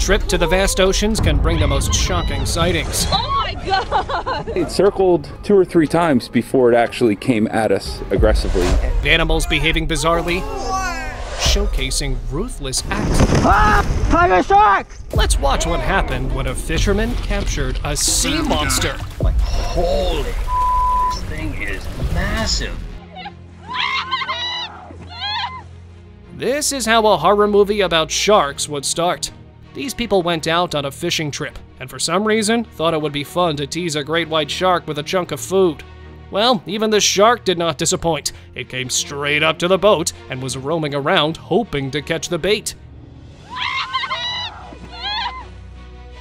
trip to the vast oceans can bring the most shocking sightings. Oh my God! It circled 2 or 3 times before it actually came at us aggressively. Animals behaving bizarrely, showcasing ruthless acts. Ah! Tiger shark! Let's watch what happened when a fisherman captured a sea monster. Like, holy, this thing is massive. This is how a horror movie about sharks would start. These people went out on a fishing trip, and for some reason, thought it would be fun to tease a great white shark with a chunk of food. Well, even the shark did not disappoint. It came straight up to the boat and was roaming around, hoping to catch the bait.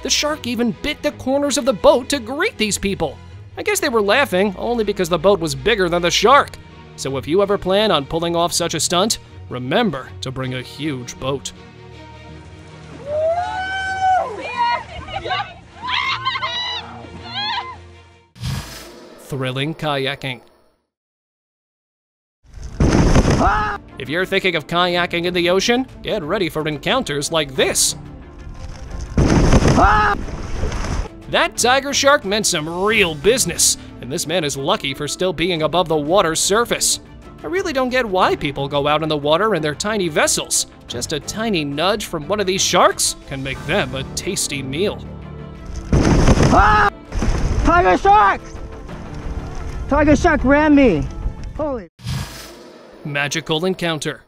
The shark even bit the corners of the boat to greet these people. I guess they were laughing only because the boat was bigger than the shark. So if you ever plan on pulling off such a stunt, remember to bring a huge boat. Thrilling kayaking. If you're thinking of kayaking in the ocean, get ready for encounters like this. That tiger shark meant some real business, and this man is lucky for still being above the water's surface. I really don't get why people go out in the water in their tiny vessels. Just a tiny nudge from one of these sharks can make them a tasty meal. Tiger shark! Tiger shark ran me. Holy. Magical encounter.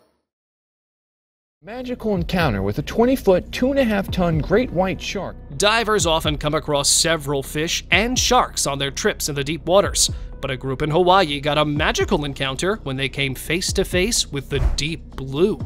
Magical encounter with a 20-foot, 2.5-ton great white shark. Divers often come across several fish and sharks on their trips in the deep waters, but a group in Hawaii got a magical encounter when they came face to face with the deep blue.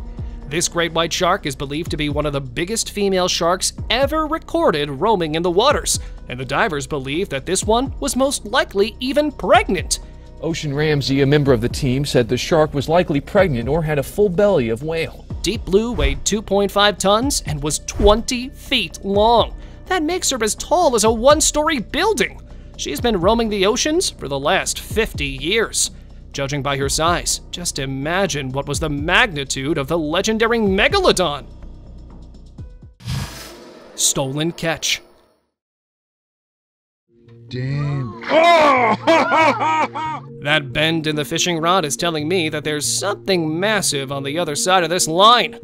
This great white shark is believed to be one of the biggest female sharks ever recorded roaming in the waters, and the divers believe that this one was most likely even pregnant. Ocean Ramsey, a member of the team, said the shark was likely pregnant or had a full belly of whale. Deep Blue weighed 2.5 tons and was 20 feet long. That makes her as tall as a 1-story building. She's been roaming the oceans for the last 50 years. Judging by her size, just imagine what was the magnitude of the legendary Megalodon. Stolen catch. Damn. That bend in the fishing rod is telling me that there's something massive on the other side of this line.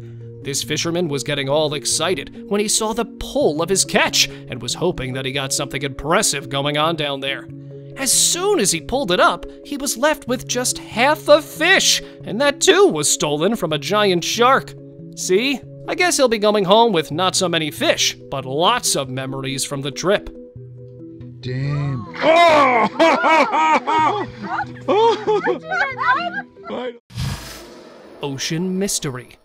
This fisherman was getting all excited when he saw the pull of his catch and was hoping that he got something impressive going on down there. As soon as he pulled it up, he was left with just half a fish, and that too was stolen from a giant shark. See? I guess he'll be going home with not so many fish, but lots of memories from the trip. Damn. Ocean mystery.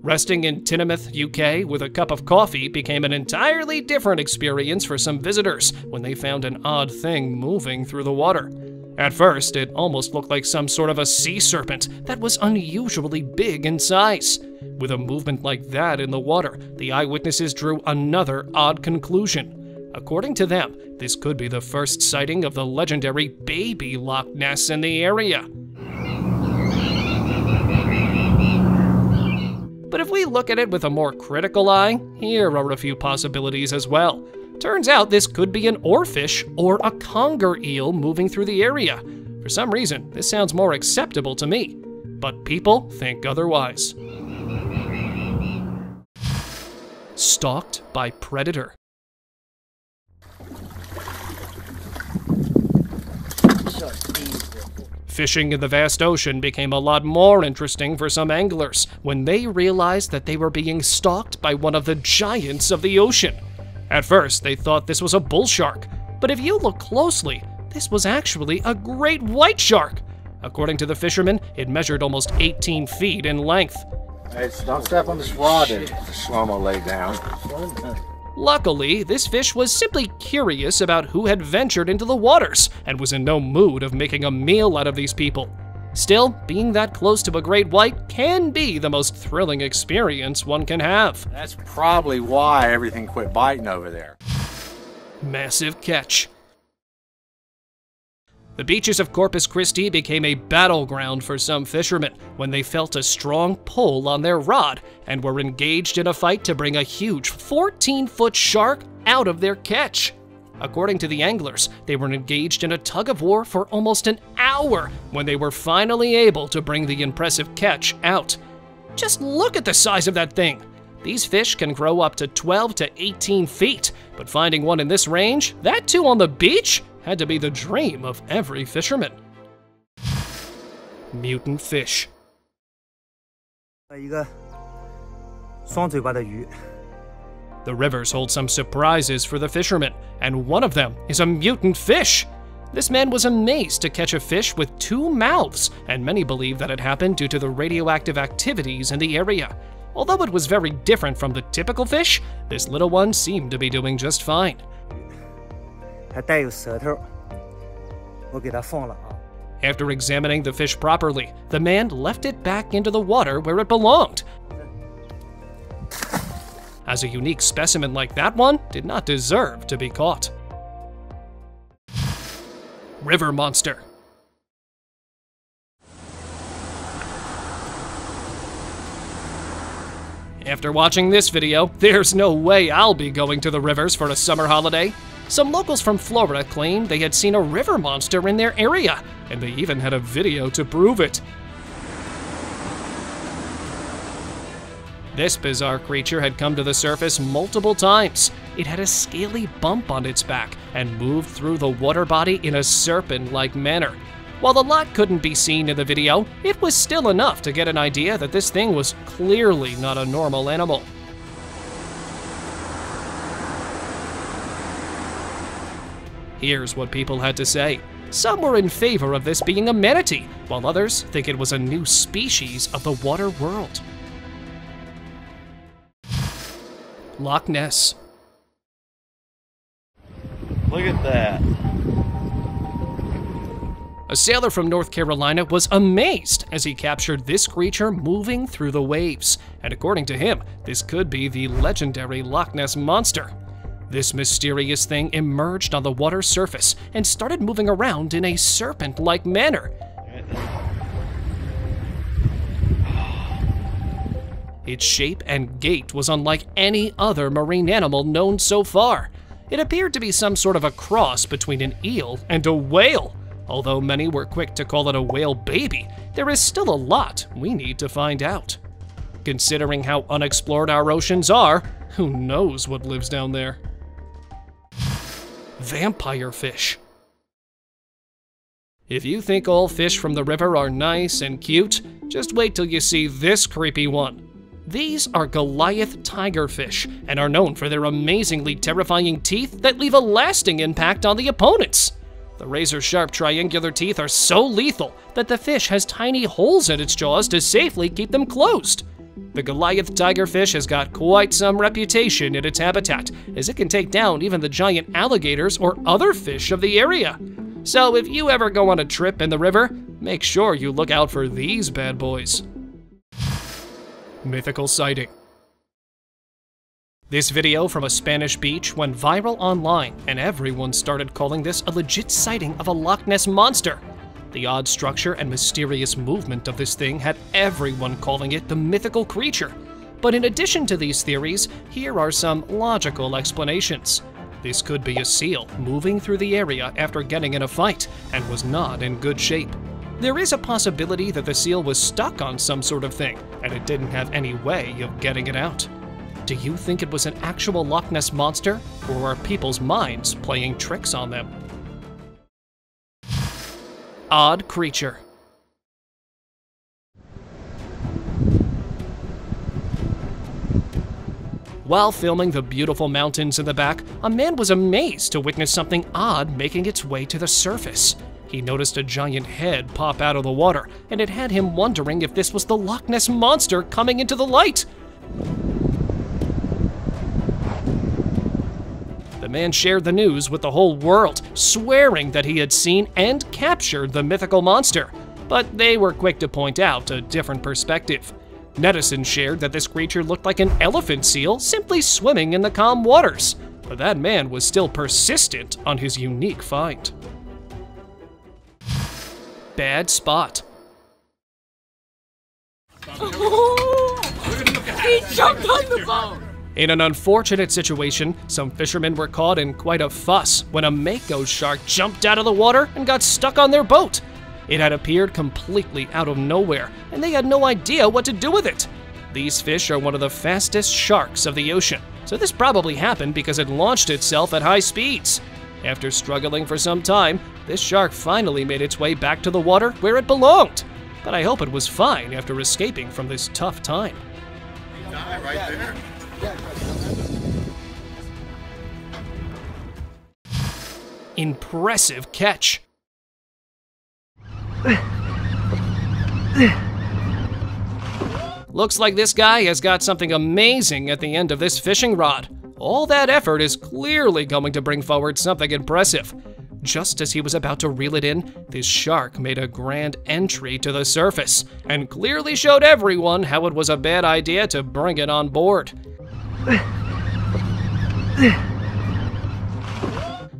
Resting in Tinmouth, UK with a cup of coffee became an entirely different experience for some visitors when they found an odd thing moving through the water. At first, it almost looked like some sort of a sea serpent that was unusually big in size. With a movement like that in the water, the eyewitnesses drew another odd conclusion. According to them, this could be the first sighting of the legendary baby Loch Ness in the area. But if we look at it with a more critical eye, here are a few possibilities as well. Turns out this could be an oarfish or a conger eel moving through the area. For some reason, this sounds more acceptable to me, but people think otherwise. Stalked by predator. Fishing in the vast ocean became a lot more interesting for some anglers when they realized that they were being stalked by one of the giants of the ocean. At first, they thought this was a bull shark, but if you look closely, this was actually a great white shark. According to the fishermen, it measured almost 18 feet in length. Hey, don't step on this rod there. The slow-mo lay down. Luckily, this fish was simply curious about who had ventured into the waters and was in no mood of making a meal out of these people. Still, being that close to a great white can be the most thrilling experience one can have. That's probably why everything quit biting over there. Massive catch. The beaches of Corpus Christi became a battleground for some fishermen when they felt a strong pull on their rod and were engaged in a fight to bring a huge 14-foot shark out of their catch. According to the anglers, they were engaged in a tug-of-war for almost an hour when they were finally able to bring the impressive catch out. Just look at the size of that thing! These fish can grow up to 12 to 18 feet, but finding one in this range, that too on the beach, had to be the dream of every fisherman. Mutant fish. 一个双嘴巴的鱼。 The rivers hold some surprises for the fishermen, and one of them is a mutant fish. This man was amazed to catch a fish with 2 mouths, and many believe that it happened due to the radioactive activities in the area. Although it was very different from the typical fish, this little one seemed to be doing just fine. 还带有舌头，我给它放了啊。 After examining the fish properly, the man left it back into the water where it belonged. As a unique specimen like that one did not deserve to be caught. River monster. After watching this video, there's no way I'll be going to the rivers for a summer holiday. Some locals from Florida claimed they had seen a river monster in their area, and they even had a video to prove it. This bizarre creature had come to the surface multiple times. It had a scaly bump on its back and moved through the water body in a serpent-like manner. While a lot couldn't be seen in the video, it was still enough to get an idea that this thing was clearly not a normal animal. Here's what people had to say. Some were in favor of this being a manatee, while others think it was a new species of the water world. Loch Ness. Look at that. A sailor from North Carolina was amazed as he captured this creature moving through the waves, and according to him, this could be the legendary Loch Ness monster. This mysterious thing emerged on the water's surface and started moving around in a serpent-like manner. Its shape and gait was unlike any other marine animal known so far. It appeared to be some sort of a cross between an eel and a whale. Although many were quick to call it a whale baby, there is still a lot we need to find out. Considering how unexplored our oceans are, who knows what lives down there? Vampire fish. If you think all fish from the river are nice and cute, just wait till you see this creepy one. These are Goliath tigerfish and are known for their amazingly terrifying teeth that leave a lasting impact on the opponents. The razor-sharp triangular teeth are so lethal that the fish has tiny holes in its jaws to safely keep them closed. The Goliath tigerfish has got quite some reputation in its habitat, as it can take down even the giant alligators or other fish of the area. So if you ever go on a trip in the river, make sure you look out for these bad boys. Mythical sighting. This video from a Spanish beach went viral online, and everyone started calling this a legit sighting of a Loch Ness monster. The odd structure and mysterious movement of this thing had everyone calling it the mythical creature. But in addition to these theories, here are some logical explanations. This could be a seal moving through the area after getting in a fight and was not in good shape. There is a possibility that the seal was stuck on some sort of thing and it didn't have any way of getting it out. Do you think it was an actual Loch Ness monster, or are people's minds playing tricks on them? Odd creature. While filming the beautiful mountains in the back, a man was amazed to witness something odd making its way to the surface. He noticed a giant head pop out of the water, and it had him wondering if this was the Loch Ness monster coming into the light. The man shared the news with the whole world, swearing that he had seen and captured the mythical monster, but they were quick to point out a different perspective. Netizens shared that this creature looked like an elephant seal simply swimming in the calm waters, but that man was still persistent on his unique find. bad spot. He jumped on the boat! In an unfortunate situation, some fishermen were caught in quite a fuss when a mako shark jumped out of the water and got stuck on their boat. It had appeared completely out of nowhere, and they had no idea what to do with it. These fish are one of the fastest sharks of the ocean, so this probably happened because it launched itself at high speeds. After struggling for some time, this shark finally made its way back to the water where it belonged. But I hope it was fine after escaping from this tough time. Right there. Impressive catch. Looks like this guy has got something amazing at the end of this fishing rod. All that effort is clearly going to bring forward something impressive. Just as he was about to reel it in, this shark made a grand entry to the surface and clearly showed everyone how it was a bad idea to bring it on board.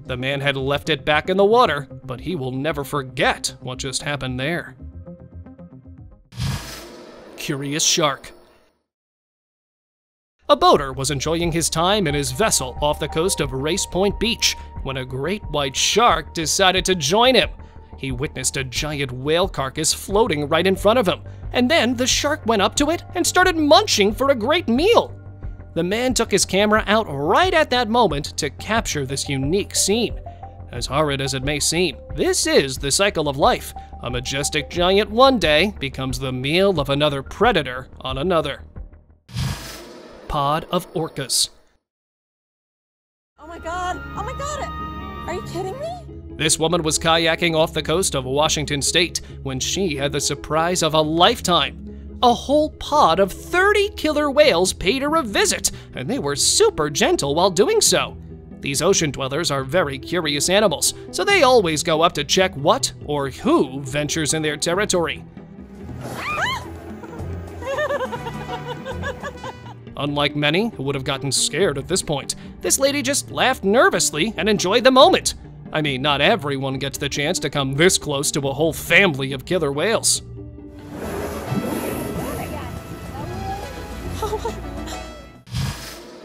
The man had left it back in the water, but he will never forget what just happened there. Curious shark. A boater was enjoying his time in his vessel off the coast of Race Point Beach when a great white shark decided to join him. He witnessed a giant whale carcass floating right in front of him, and then the shark went up to it and started munching for a great meal. The man took his camera out right at that moment to capture this unique scene. As horrid as it may seem, this is the cycle of life. A majestic giant one day becomes the meal of another predator on another. Pod of orcas. Oh my god! Oh my god! Are you kidding me? This woman was kayaking off the coast of Washington State when she had the surprise of a lifetime. A whole pod of 30 killer whales paid her a visit, and they were super gentle while doing so. These ocean dwellers are very curious animals, so they always go up to check what or who ventures in their territory. Unlike many who would have gotten scared at this point, this lady just laughed nervously and enjoyed the moment. I mean, not everyone gets the chance to come this close to a whole family of killer whales.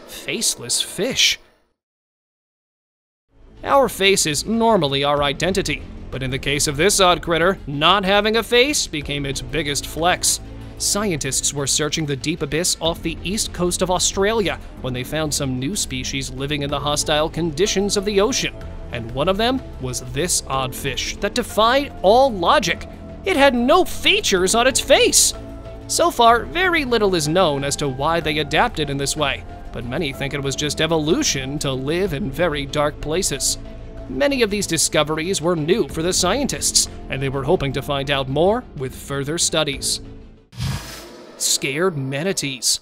Faceless fish. Our face is normally our identity, but in the case of this odd critter, not having a face became its biggest flex. Scientists were searching the deep abyss off the east coast of Australia when they found some new species living in the hostile conditions of the ocean, and one of them was this odd fish that defied all logic. It had no features on its face. So far, very little is known as to why they adapted in this way, but many think it was just evolution to live in very dark places. Many of these discoveries were new for the scientists, and they were hoping to find out more with further studies. Scared manatees.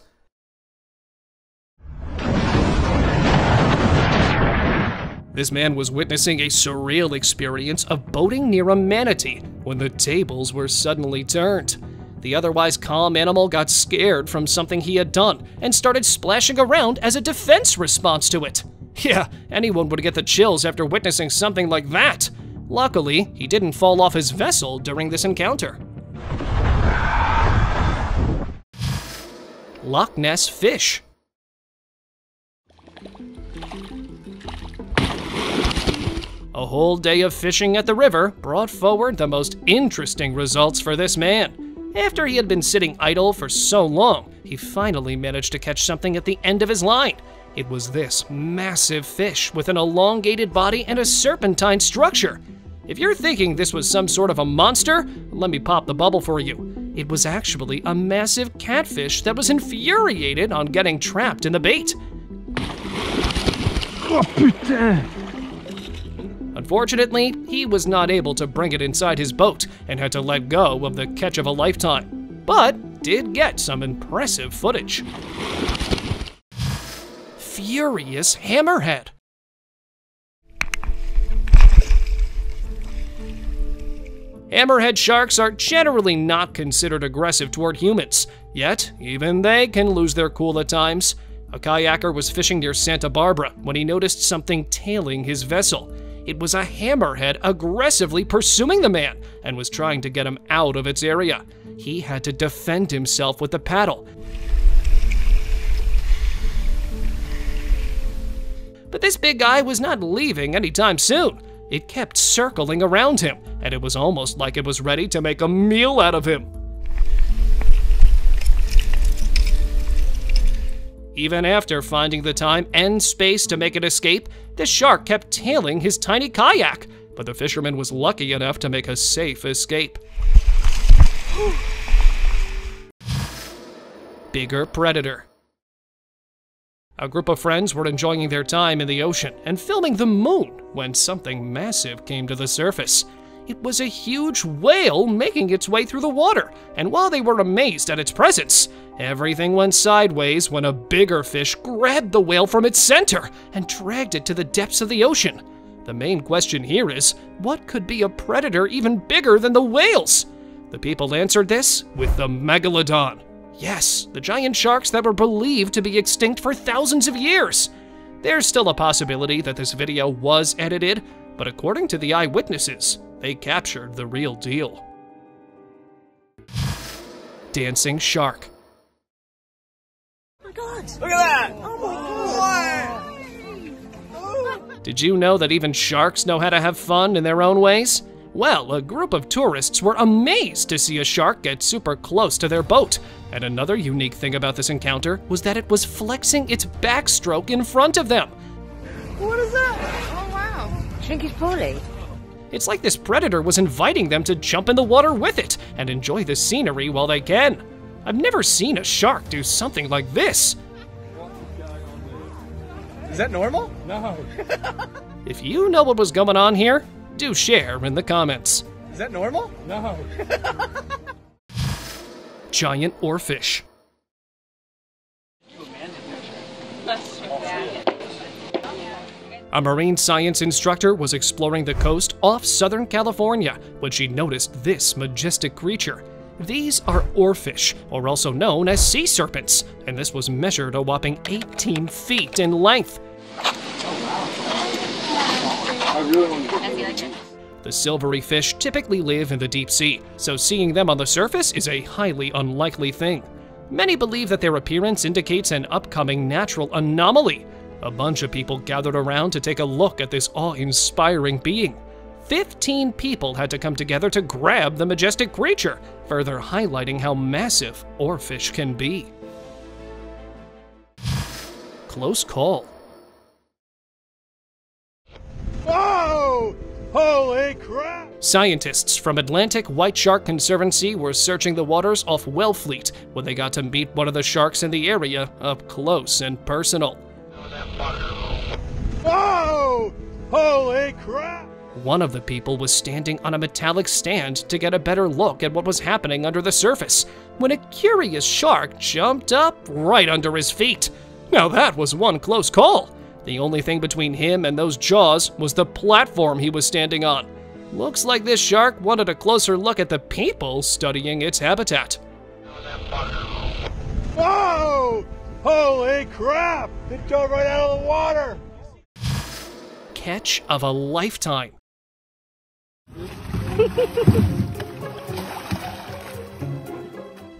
This man was witnessing a surreal experience of boating near a manatee when the tables were suddenly turned. The otherwise calm animal got scared from something he had done and started splashing around as a defense response to it. Yeah, anyone would get the chills after witnessing something like that. Luckily, he didn't fall off his vessel during this encounter. Loch Ness fish. A whole day of fishing at the river brought forward the most interesting results for this man. After he had been sitting idle for so long, he finally managed to catch something at the end of his line. It was this massive fish with an elongated body and a serpentine structure. If you're thinking this was some sort of a monster, let me pop the bubble for you. It was actually a massive catfish that was infuriated on getting trapped in the bait. Oh putain! Unfortunately, he was not able to bring it inside his boat and had to let go of the catch of a lifetime, but did get some impressive footage. Furious hammerhead. Hammerhead sharks are generally not considered aggressive toward humans, yet even they can lose their cool at times. A kayaker was fishing near Santa Barbara when he noticed something tailing his vessel. It was a hammerhead aggressively pursuing the man and was trying to get him out of its area. He had to defend himself with the paddle. But this big guy was not leaving anytime soon. It kept circling around him, and it was almost like it was ready to make a meal out of him. Even after finding the time and space to make it escape, the shark kept tailing his tiny kayak, but the fisherman was lucky enough to make a safe escape. Bigger predator. A group of friends were enjoying their time in the ocean and filming the moon when something massive came to the surface. It was a huge whale making its way through the water, and while they were amazed at its presence, everything went sideways when a bigger fish grabbed the whale from its center and dragged it to the depths of the ocean. The main question here is, what could be a predator even bigger than the whales? The people answered this with the Megalodon. Yes, the giant sharks that were believed to be extinct for thousands of years. There's still a possibility that this video was edited, but according to the eyewitnesses, they captured the real deal. Dancing shark. Oh my God! Look at that! Oh my God! Did you know that even sharks know how to have fun in their own ways? Well, a group of tourists were amazed to see a shark get super close to their boat. And another unique thing about this encounter was that it was flexing its backstroke in front of them. What is that? Oh wow! Shrinky's poorly. It's like this predator was inviting them to jump in the water with it and enjoy the scenery while they can. I've never seen a shark do something like this. Is that normal? No. If you know what was going on here, do share in the comments. Is that normal? No. Giant oarfish. A marine science instructor was exploring the coast off Southern California when she noticed this majestic creature. These are oarfish, or also known as sea serpents, and this was measured a whopping 18 feet in length. The silvery fish typically live in the deep sea, so seeing them on the surface is a highly unlikely thing. Many believe that their appearance indicates an upcoming natural anomaly. A bunch of people gathered around to take a look at this awe-inspiring being. 15 people had to come together to grab the majestic creature, further highlighting how massive oarfish can be. Close call. Whoa! Holy crap! Scientists from Atlantic White Shark Conservancy were searching the waters off Wellfleet when they got to meet one of the sharks in the area up close and personal. Whoa! Holy crap! One of the people was standing on a metallic stand to get a better look at what was happening under the surface, when a curious shark jumped up right under his feet. Now that was one close call. The only thing between him and those jaws was the platform he was standing on. Looks like this shark wanted a closer look at the people studying its habitat. Whoa! Holy crap! It jumped right out of the water! Catch of a lifetime.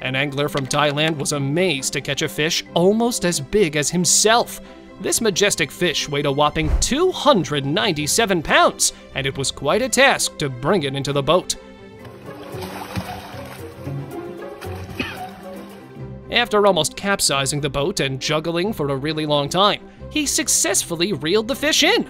An angler from Thailand was amazed to catch a fish almost as big as himself. This majestic fish weighed a whopping 297 pounds, and it was quite a task to bring it into the boat. After almost capsizing the boat and juggling for a really long time, he successfully reeled the fish in.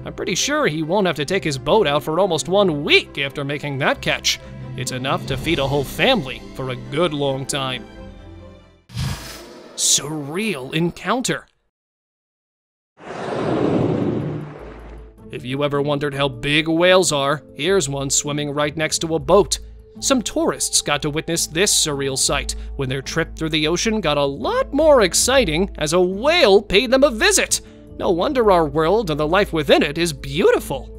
I'm pretty sure he won't have to take his boat out for almost 1 week after making that catch. It's enough to feed a whole family for a good long time. Surreal encounter. If you ever wondered how big whales are, here's one swimming right next to a boat. Some tourists got to witness this surreal sight when their trip through the ocean got a lot more exciting as a whale paid them a visit. No wonder our world and the life within it is beautiful.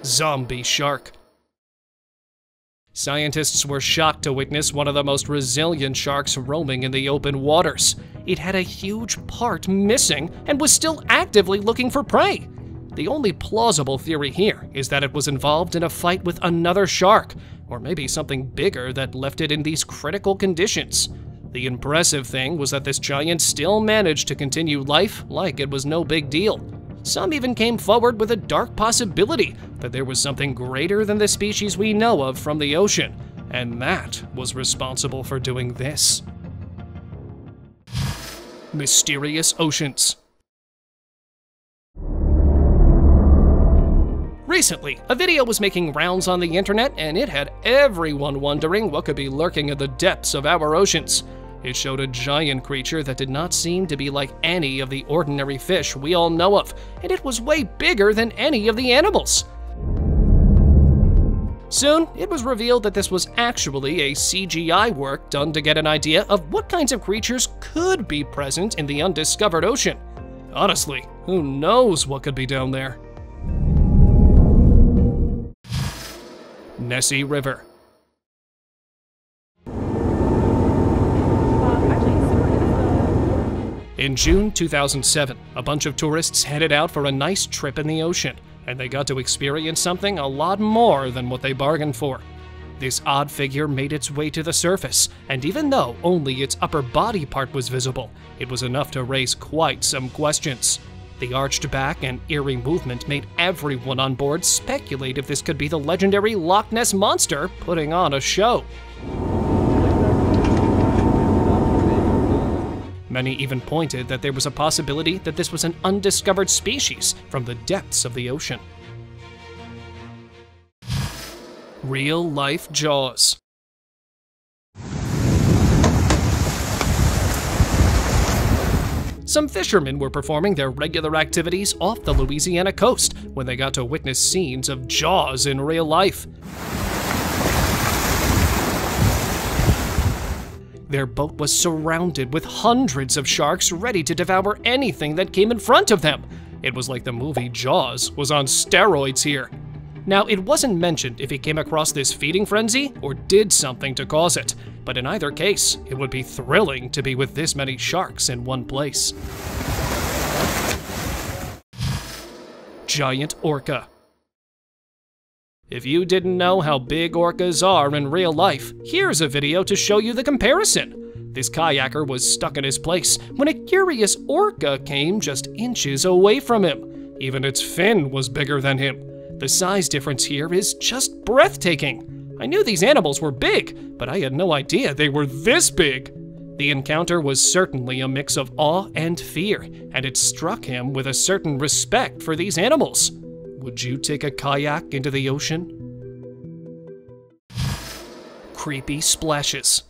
Zombie shark. Scientists were shocked to witness one of the most resilient sharks roaming in the open waters. It had a huge part missing and was still actively looking for prey. The only plausible theory here is that it was involved in a fight with another shark, or maybe something bigger that left it in these critical conditions. The impressive thing was that this giant still managed to continue life like it was no big deal. Some even came forward with a dark possibility that there was something greater than the species we know of from the ocean, and that was responsible for doing this. Mysterious oceans. Recently, a video was making rounds on the internet, and it had everyone wondering what could be lurking in the depths of our oceans. It showed a giant creature that did not seem to be like any of the ordinary fish we all know of, and it was way bigger than any of the animals. Soon, it was revealed that this was actually a CGI work done to get an idea of what kinds of creatures could be present in the undiscovered ocean. Honestly, who knows what could be down there? Nessie River. In June 2007, a bunch of tourists headed out for a nice trip in the ocean, and they got to experience something a lot more than what they bargained for. This odd figure made its way to the surface, and even though only its upper body part was visible, it was enough to raise quite some questions. The arched back and eerie movement made everyone on board speculate if this could be the legendary Loch Ness monster putting on a show. Many even pointed that there was a possibility that this was an undiscovered species from the depths of the ocean. Real-life Jaws. Some fishermen were performing their regular activities off the Louisiana coast when they got to witness scenes of Jaws in real life. Their boat was surrounded with hundreds of sharks ready to devour anything that came in front of them. It was like the movie Jaws was on steroids here. Now, it wasn't mentioned if he came across this feeding frenzy or did something to cause it, but in either case, it would be thrilling to be with this many sharks in one place. Giant Orca. If you didn't know how big orcas are in real life, here's a video to show you the comparison. This kayaker was stuck in his place when a curious orca came just inches away from him. Even its fin was bigger than him. The size difference here is just breathtaking. I knew these animals were big, but I had no idea they were this big. The encounter was certainly a mix of awe and fear, and it struck him with a certain respect for these animals. Would you take a kayak into the ocean? Creepy splashes.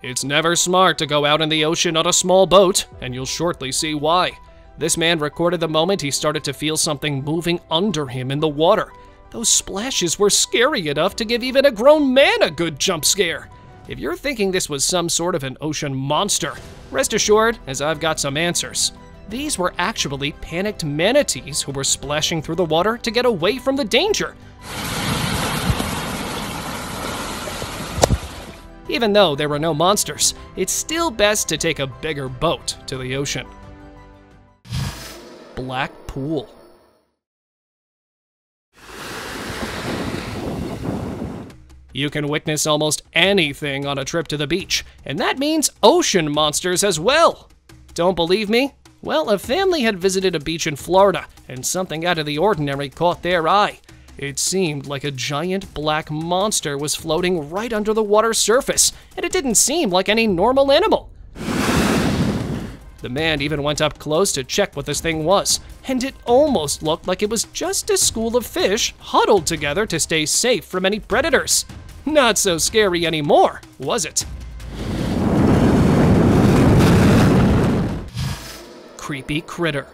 It's never smart to go out in the ocean on a small boat, and you'll shortly see why. This man recorded the moment he started to feel something moving under him in the water. Those splashes were scary enough to give even a grown man a good jump scare. If you're thinking this was some sort of an ocean monster, rest assured, as I've got some answers. These were actually panicked manatees who were splashing through the water to get away from the danger. Even though there were no monsters, it's still best to take a bigger boat to the ocean. Black pool. You can witness almost anything on a trip to the beach, and that means ocean monsters as well. Don't believe me? Well, a family had visited a beach in Florida, and something out of the ordinary caught their eye. It seemed like a giant black monster was floating right under the water's surface, and it didn't seem like any normal animal. The man even went up close to check what this thing was, and it almost looked like it was just a school of fish huddled together to stay safe from any predators. Not so scary anymore, was it? Creepy critter.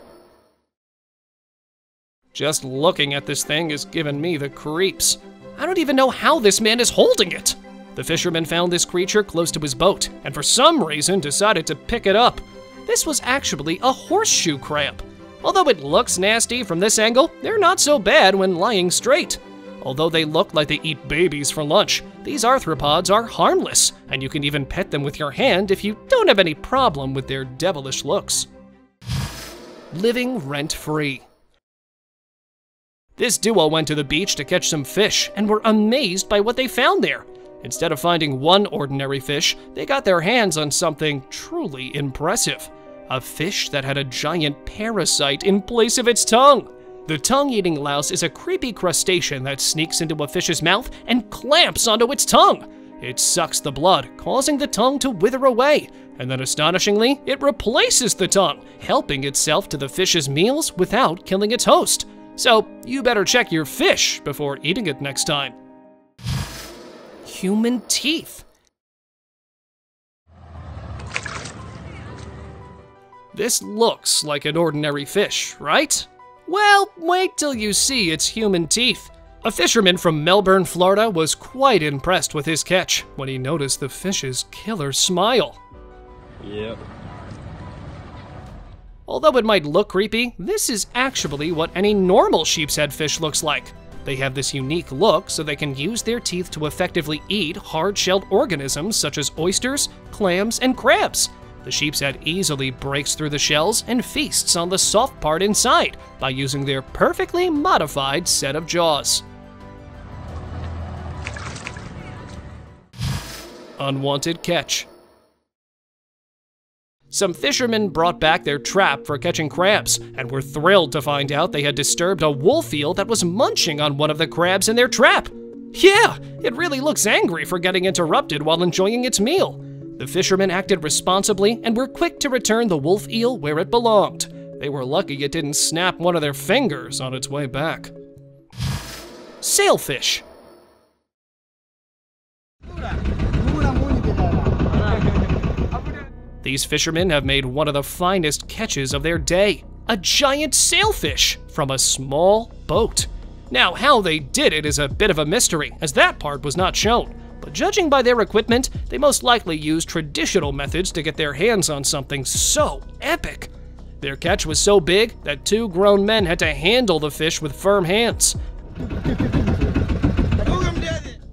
Just looking at this thing is giving me the creeps. I don't even know how this man is holding it. The fisherman found this creature close to his boat, and for some reason decided to pick it up. This was actually a horseshoe cramp. Although it looks nasty from this angle, they're not so bad when lying straight. Although they look like they eat babies for lunch, these arthropods are harmless, and you can even pet them with your hand if you don't have any problem with their devilish looks. Living rent-free. This duo went to the beach to catch some fish and were amazed by what they found there. Instead of finding one ordinary fish, they got their hands on something truly impressive. A fish that had a giant parasite in place of its tongue. The tongue-eating louse is a creepy crustacean that sneaks into a fish's mouth and clamps onto its tongue. It sucks the blood, causing the tongue to wither away, and then astonishingly, it replaces the tongue, helping itself to the fish's meals without killing its host. So you better check your fish before eating it next time. Human teeth. This looks like an ordinary fish, right? Well, wait till you see its human teeth. A fisherman from Melbourne, Florida was quite impressed with his catch when he noticed the fish's killer smile. Yep. Although it might look creepy, this is actually what any normal sheep's head fish looks like. They have this unique look so they can use their teeth to effectively eat hard-shelled organisms such as oysters, clams, and crabs. The sheep's head easily breaks through the shells and feasts on the soft part inside by using their perfectly modified set of jaws. Unwanted catch. Some fishermen brought back their trap for catching crabs and were thrilled to find out they had disturbed a wolf eel that was munching on one of the crabs in their trap. Yeah, it really looks angry for getting interrupted while enjoying its meal. The fishermen acted responsibly and were quick to return the wolf eel where it belonged. They were lucky it didn't snap one of their fingers on its way back. Sailfish. These fishermen have made one of the finest catches of their day. A giant sailfish from a small boat. Now, how they did it is a bit of a mystery, as that part was not shown. But judging by their equipment, they most likely used traditional methods to get their hands on something so epic. Their catch was so big that 2 grown men had to handle the fish with firm hands.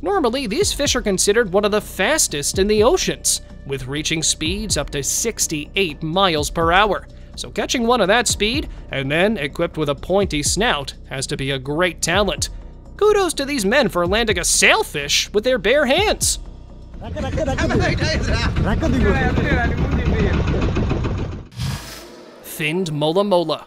Normally, these fish are considered one of the fastest in the oceans, with reaching speeds up to 68 miles per hour. So catching one of that speed, and then equipped with a pointy snout, has to be a great talent. Kudos to these men for landing a sailfish with their bare hands. Finned molamola.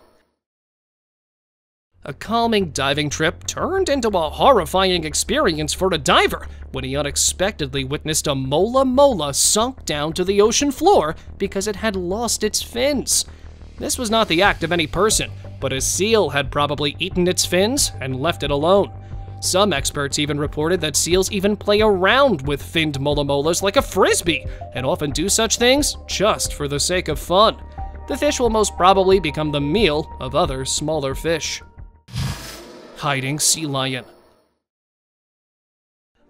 A calming diving trip turned into a horrifying experience for a diver when he unexpectedly witnessed a molamola sunk down to the ocean floor because it had lost its fins. This was not the act of any person, but a seal had probably eaten its fins and left it alone. Some experts even reported that seals even play around with finned molamolas like a frisbee, and often do such things just for the sake of fun. The fish will most probably become the meal of other smaller fish. Hiding sea lion.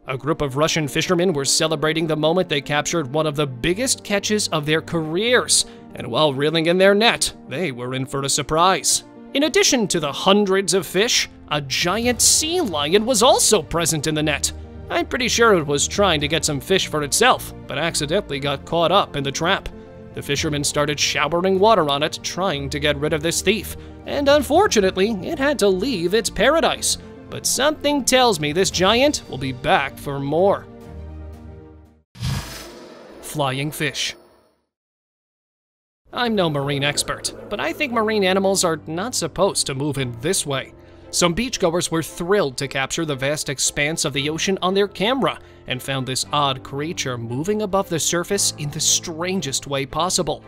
A group of Russian fishermen were celebrating the moment they captured one of the biggest catches of their careers, and while reeling in their net, they were in for a surprise. In addition to the hundreds of fish, a giant sea lion was also present in the net. I'm pretty sure it was trying to get some fish for itself, but accidentally got caught up in the trap. The fishermen started showering water on it, trying to get rid of this thief, and unfortunately, it had to leave its paradise. But something tells me this giant will be back for more. Flying fish. I'm no marine expert, but I think marine animals are not supposed to move in this way. Some beachgoers were thrilled to capture the vast expanse of the ocean on their camera and found this odd creature moving above the surface in the strangest way possible.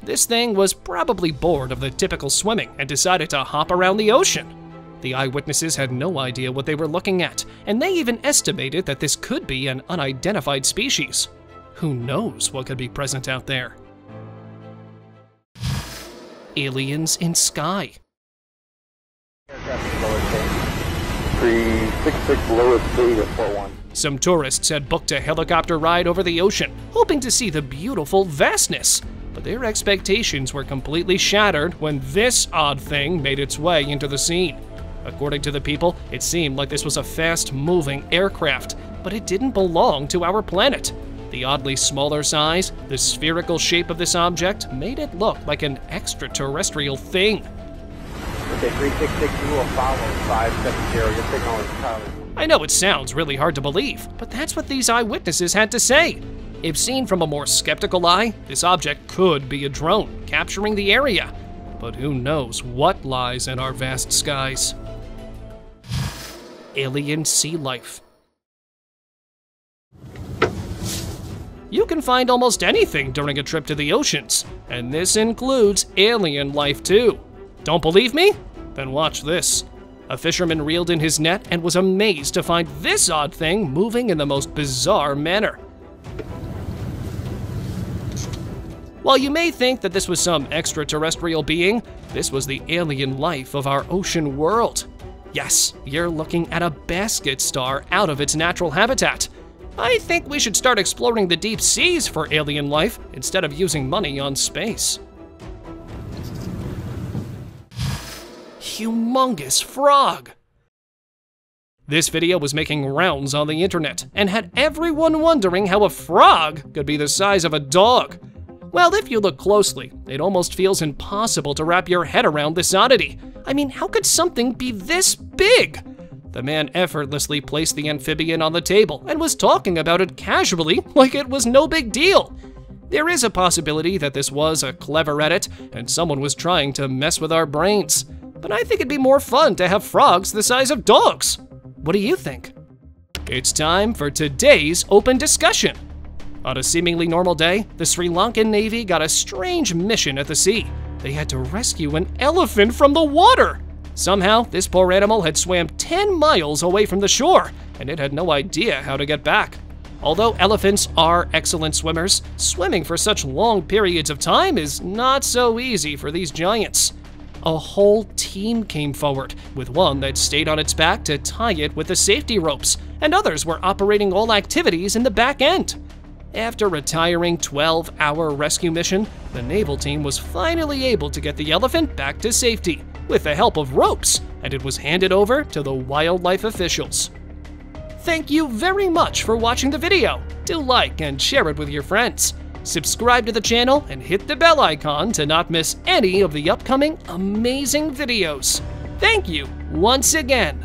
This thing was probably bored of the typical swimming and decided to hop around the ocean. The eyewitnesses had no idea what they were looking at, and they even estimated that this could be an unidentified species. Who knows what could be present out there? Aliens in sky. 366 lowest speed at 41. Some tourists had booked a helicopter ride over the ocean, hoping to see the beautiful vastness. but their expectations were completely shattered when this odd thing made its way into the scene. According to the people, it seemed like this was a fast-moving aircraft, but it didn't belong to our planet. The oddly smaller size, the spherical shape of this object made it look like an extraterrestrial thing. Okay, 366, you will follow 570. Your signal is covered. I know it sounds really hard to believe, but that's what these eyewitnesses had to say. If seen from a more skeptical eye, this object could be a drone capturing the area. But who knows what lies in our vast skies? Alien sea life. You can find almost anything during a trip to the oceans, and this includes alien life too. Don't believe me? Then watch this. A fisherman reeled in his net and was amazed to find this odd thing moving in the most bizarre manner. While you may think that this was some extraterrestrial being, this was the alien life of our ocean world. Yes, you're looking at a basket star out of its natural habitat. I think we should start exploring the deep seas for alien life instead of using money on space. Humongous frog. This video was making rounds on the internet and had everyone wondering how a frog could be the size of a dog. Well, if you look closely, it almost feels impossible to wrap your head around this oddity. I mean, how could something be this big? The man effortlessly placed the amphibian on the table and was talking about it casually like it was no big deal. There is a possibility that this was a clever edit and someone was trying to mess with our brains. But I think it'd be more fun to have frogs the size of dogs. What do you think? It's time for today's open discussion. On a seemingly normal day, the Sri Lankan Navy got a strange mission at the sea. They had to rescue an elephant from the water. Somehow, this poor animal had swam 10 miles away from the shore, and it had no idea how to get back. Although elephants are excellent swimmers, swimming for such long periods of time is not so easy for these giants. A whole team came forward, with one that stayed on its back to tie it with the safety ropes, and others were operating all activities in the back end. After a tiring 12-hour rescue mission, the naval team was finally able to get the elephant back to safety, with the help of ropes, and it was handed over to the wildlife officials. Thank you very much for watching the video. Do like and share it with your friends. Subscribe to the channel and hit the bell icon to not miss any of the upcoming amazing videos. Thank you once again.